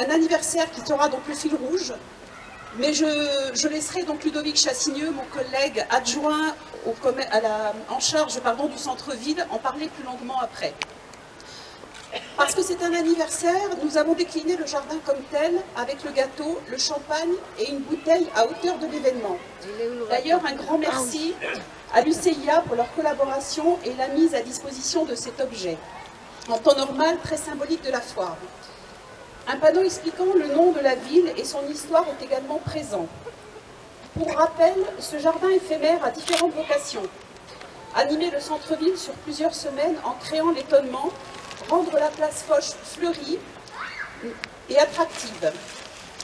Un anniversaire qui sera donc le fil rouge, mais je laisserai donc Ludovic Chassigneux, mon collègue adjoint en charge du centre-ville, en parler plus longuement après. Parce que c'est un anniversaire, nous avons décliné le jardin comme tel, avec le gâteau, le champagne et une bouteille à hauteur de l'événement. D'ailleurs, un grand merci à l'UCIA pour leur collaboration et la mise à disposition de cet objet, en temps normal très symbolique de la foire. Un panneau expliquant le nom de la ville et son histoire est également présent. Pour rappel, ce jardin éphémère a différentes vocations. Animer le centre-ville sur plusieurs semaines en créant l'étonnement, rendre la place Foch fleurie et attractive,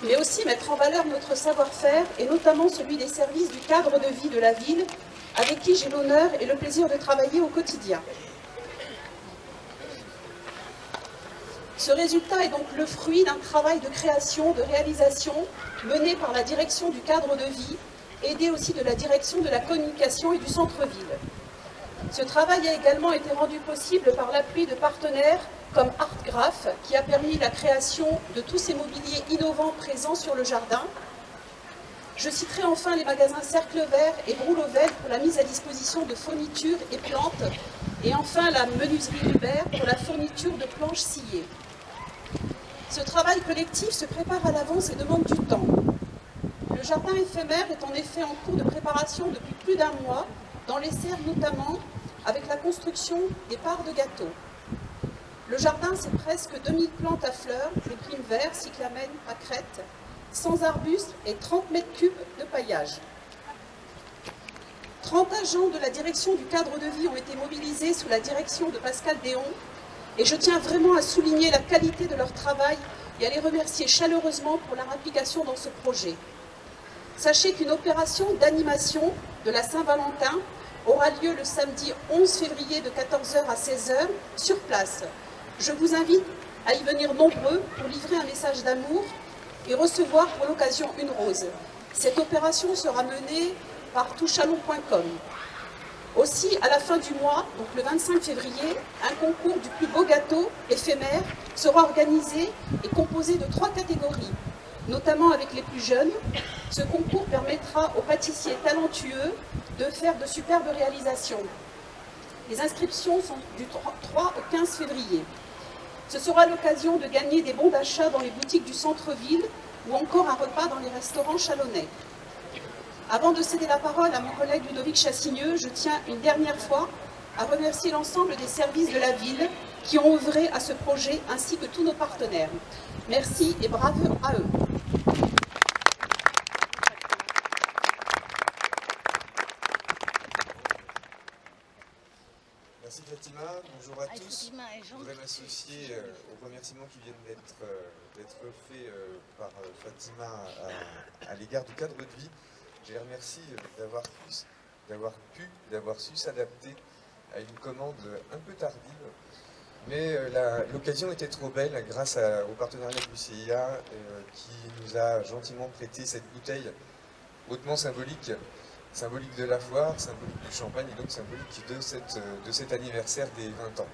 mais aussi mettre en valeur notre savoir-faire et notamment celui des services du cadre de vie de la ville avec qui j'ai l'honneur et le plaisir de travailler au quotidien. Ce résultat est donc le fruit d'un travail de création, de réalisation mené par la direction du cadre de vie, aidée aussi de la direction de la communication et du centre-ville. Ce travail a également été rendu possible par l'appui de partenaires comme Artgraph, qui a permis la création de tous ces mobiliers innovants présents sur le jardin. Je citerai enfin les magasins Cercle Vert et Broulovel pour la mise à disposition de fournitures et plantes, et enfin la menuiserie Hubert pour la fourniture de planches sciées. Ce travail collectif se prépare à l'avance et demande du temps. Le jardin éphémère est en effet en cours de préparation depuis plus d'un mois, dans les serres notamment, avec la construction des parts de gâteaux. Le jardin, c'est presque 2000 plantes à fleurs, des primes verts, cyclamènes, pâquerettes, 100 arbustes et 30 mètres cubes de paillage. 30 agents de la direction du cadre de vie ont été mobilisés sous la direction de Pascal Déon, et je tiens vraiment à souligner la qualité de leur travail et à les remercier chaleureusement pour leur implication dans ce projet. Sachez qu'une opération d'animation de la Saint-Valentin aura lieu le samedi 11 février de 14h à 16h sur place. Je vous invite à y venir nombreux pour livrer un message d'amour et recevoir pour l'occasion une rose. Cette opération sera menée par touchalon.com. Aussi, à la fin du mois, donc le 25 février, un concours du plus beau gâteau éphémère sera organisé et composé de 3 catégories, notamment avec les plus jeunes. Ce concours permettra aux pâtissiers talentueux de faire de superbes réalisations. Les inscriptions sont du 3 au 15 février. Ce sera l'occasion de gagner des bons d'achat dans les boutiques du centre-ville ou encore un repas dans les restaurants chalonnais. Avant de céder la parole à mon collègue Ludovic Chassigneux, je tiens une dernière fois à remercier l'ensemble des services de la ville qui ont œuvré à ce projet ainsi que tous nos partenaires. Merci et bravo à eux. Merci Fatima, bonjour à tous. Je voudrais m'associer aux remerciements qui viennent d'être faits par Fatima à l'égard du cadre de vie. Je les remercie d'avoir su s'adapter à une commande un peu tardive, mais l'occasion était trop belle grâce au partenariat de l'UCIA qui nous a gentiment prêté cette bouteille hautement symbolique de la foire, symbolique du champagne et donc symbolique de cet anniversaire des 20 ans.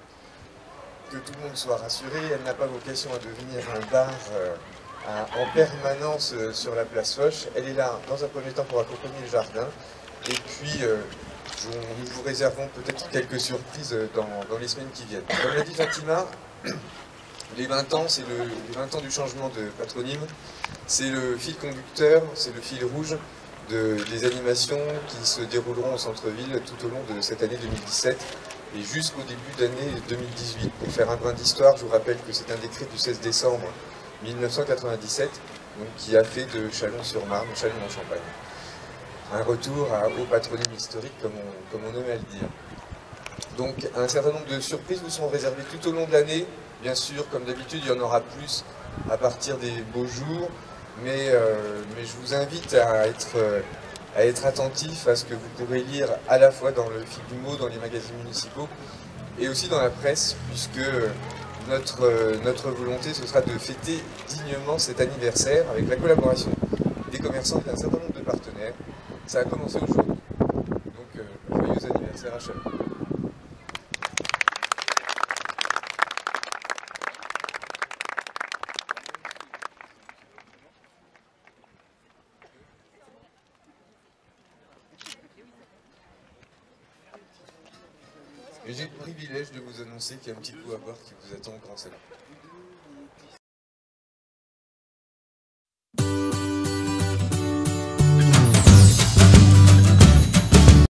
Que tout le monde soit rassuré, elle n'a pas vocation à devenir un bar en permanence sur la place Foch. Elle est là dans un premier temps pour accompagner le jardin et puis nous vous réservons peut-être quelques surprises dans les semaines qui viennent. Comme l'a dit Fatima, les 20 ans, c'est les 20 ans du changement de patronyme, c'est le fil conducteur, c'est le fil rouge des animations qui se dérouleront au centre-ville tout au long de cette année 2017 et jusqu'au début d'année 2018. Pour faire un brin d'histoire, je vous rappelle que c'est un décret du 16 décembre 1997 donc, qui a fait de Chalon-sur-Marne, Chalon-en-Champagne un retour au patronyme historique comme on aime à le dire. Donc un certain nombre de surprises vous sont réservées tout au long de l'année. Bien sûr, comme d'habitude, il y en aura plus à partir des beaux jours. Mais je vous invite à être attentif à ce que vous pourrez lire à la fois dans le Figaro, dans les magazines municipaux et aussi dans la presse, puisque notre volonté ce sera de fêter dignement cet anniversaire avec la collaboration des commerçants et d'un certain nombre de partenaires. Ça a commencé aujourd'hui, donc joyeux anniversaire à Chalon. Mais j'ai le privilège de vous annoncer qu'il y a un petit coup à boire qui vous attend au grand salon.